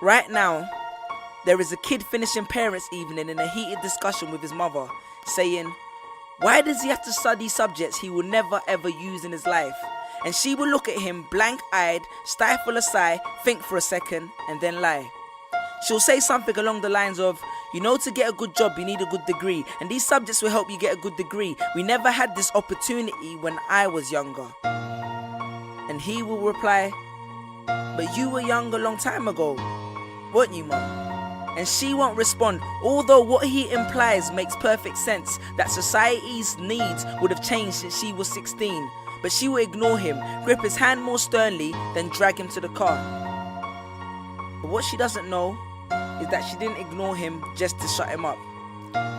Right now, there is a kid finishing parents' evening in a heated discussion with his mother, saying, why does he have to study subjects he will never ever use in his life? And she will look at him blank-eyed, stifle a sigh, think for a second, and then lie. She'll say something along the lines of, you know, to get a good job you need a good degree, and these subjects will help you get a good degree. We never had this opportunity when I was younger. And he will reply, but you were young a long time ago, weren't you, Mum? And she won't respond, although what he implies makes perfect sense, that society's needs would have changed since she was 16. But she will ignore him, grip his hand more sternly, then drag him to the car. But what she doesn't know is that she didn't ignore him just to shut him up.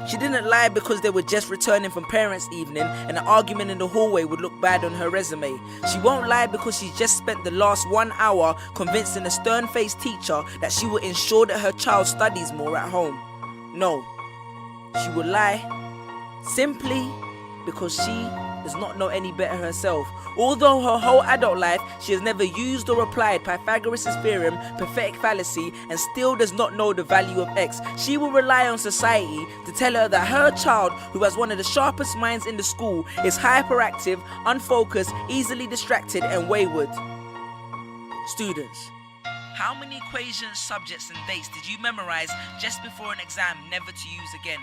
She didn't lie because they were just returning from parents' evening and an argument in the hallway would look bad on her resume. She won't lie because she's just spent the last 1 hour convincing a stern-faced teacher that she will ensure that her child studies more at home. No, she will lie simply because she does not know any better herself. Although her whole adult life she has never used or applied Pythagoras' theorem, pathetic fallacy, and still does not know the value of x, she will rely on society to tell her that her child, who has one of the sharpest minds in the school, is hyperactive, unfocused, easily distracted, and wayward. Students, how many equations, subjects, and dates did you memorize just before an exam never to use again?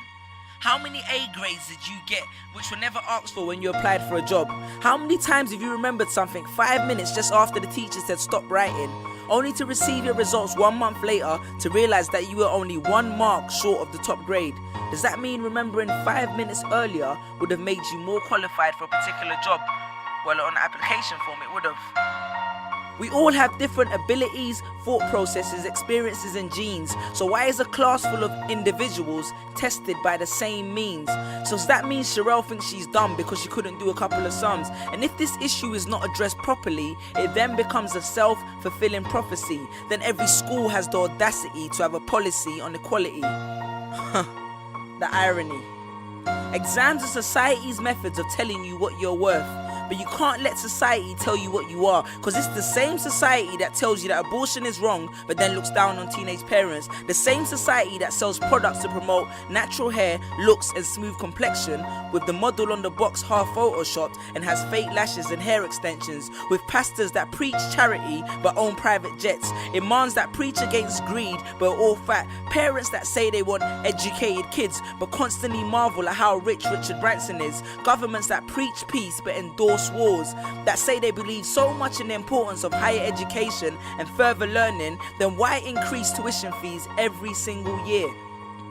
How many A grades did you get which were never asked for when you applied for a job? How many times have you remembered something 5 minutes just after the teacher said stop writing, only to receive your results 1 month later to realize that you were only 1 mark short of the top grade? Does that mean remembering 5 minutes earlier would have made you more qualified for a particular job? Well, on the application form it would have. We all have different abilities, thought processes, experiences and genes. So why is a class full of individuals tested by the same means? So does that mean Sherelle thinks she's dumb because she couldn't do a couple of sums? And if this issue is not addressed properly, it then becomes a self-fulfilling prophecy. Then every school has the audacity to have a policy on equality. The irony. Exams are society's methods of telling you what you're worth. But you can't let society tell you what you are, because it's the same society that tells you that abortion is wrong but then looks down on teenage parents. The same society that sells products to promote natural hair, looks and smooth complexion, with the model on the box half photoshopped and has fake lashes and hair extensions, with pastors that preach charity but own private jets, imams that preach against greed but are all fat, parents that say they want educated kids but constantly marvel at how rich Richard Branson is, governments that preach peace but endorse wars, that say they believe so much in the importance of higher education and further learning, then why increase tuition fees every single year?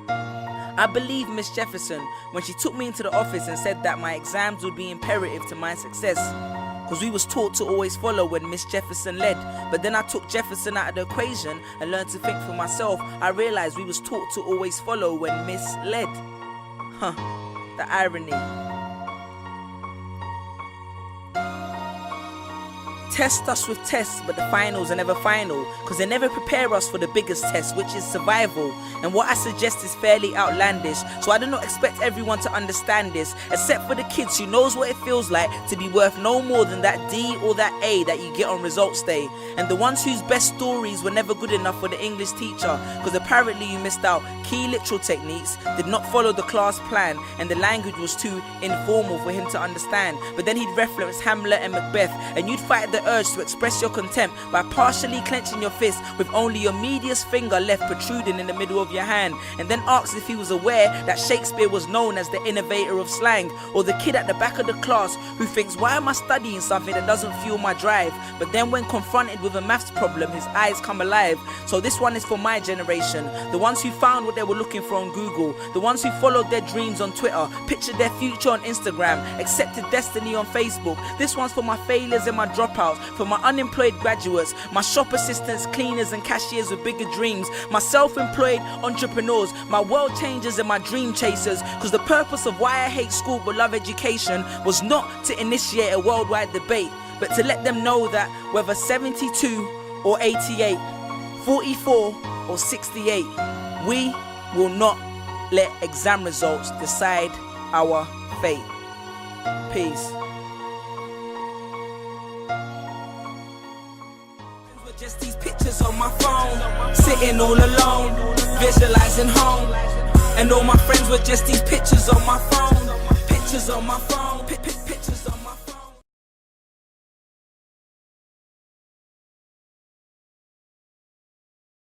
I believe Miss Jefferson when she took me into the office and said that my exams would be imperative to my success, because we was taught to always follow when Miss Jefferson led. But then I took Jefferson out of the equation and learned to think for myself. I realized we was taught to always follow when Miss led. The irony. Test us with tests, but the finals are never final, because they never prepare us for the biggest test, which is survival. And what I suggest is fairly outlandish, so I do not expect everyone to understand this, except for the kids who knows what it feels like to be worth no more than that D or that A that you get on results day, and the ones whose best stories were never good enough for the English teacher, because apparently you missed out key literal techniques, did not follow the class plan, and the language was too informal for him to understand. But then he'd reference Hamlet and Macbeth, and you'd fight the urge to express your contempt by partially clenching your fist with only your medius finger left protruding in the middle of your hand, and then asked if he was aware that Shakespeare was known as the innovator of slang, or the kid at the back of the class who thinks, why am I studying something that doesn't fuel my drive? But then when confronted with a maths problem, his eyes come alive. So this one is for my generation, the ones who found what they were looking for on Google, the ones who followed their dreams on Twitter, pictured their future on Instagram, accepted destiny on Facebook. This one's for my failures and my dropouts, for my unemployed graduates, my shop assistants, cleaners and cashiers with bigger dreams, my self-employed entrepreneurs, my world changers and my dream chasers, because the purpose of why I hate school but love education was not to initiate a worldwide debate, but to let them know that whether 72 or 88, 44 or 68, we will not let exam results decide our fate. Peace. Just these pictures on my phone, sitting all alone, visualizing home. And all my friends were just these pictures on my phone, pictures on my phone.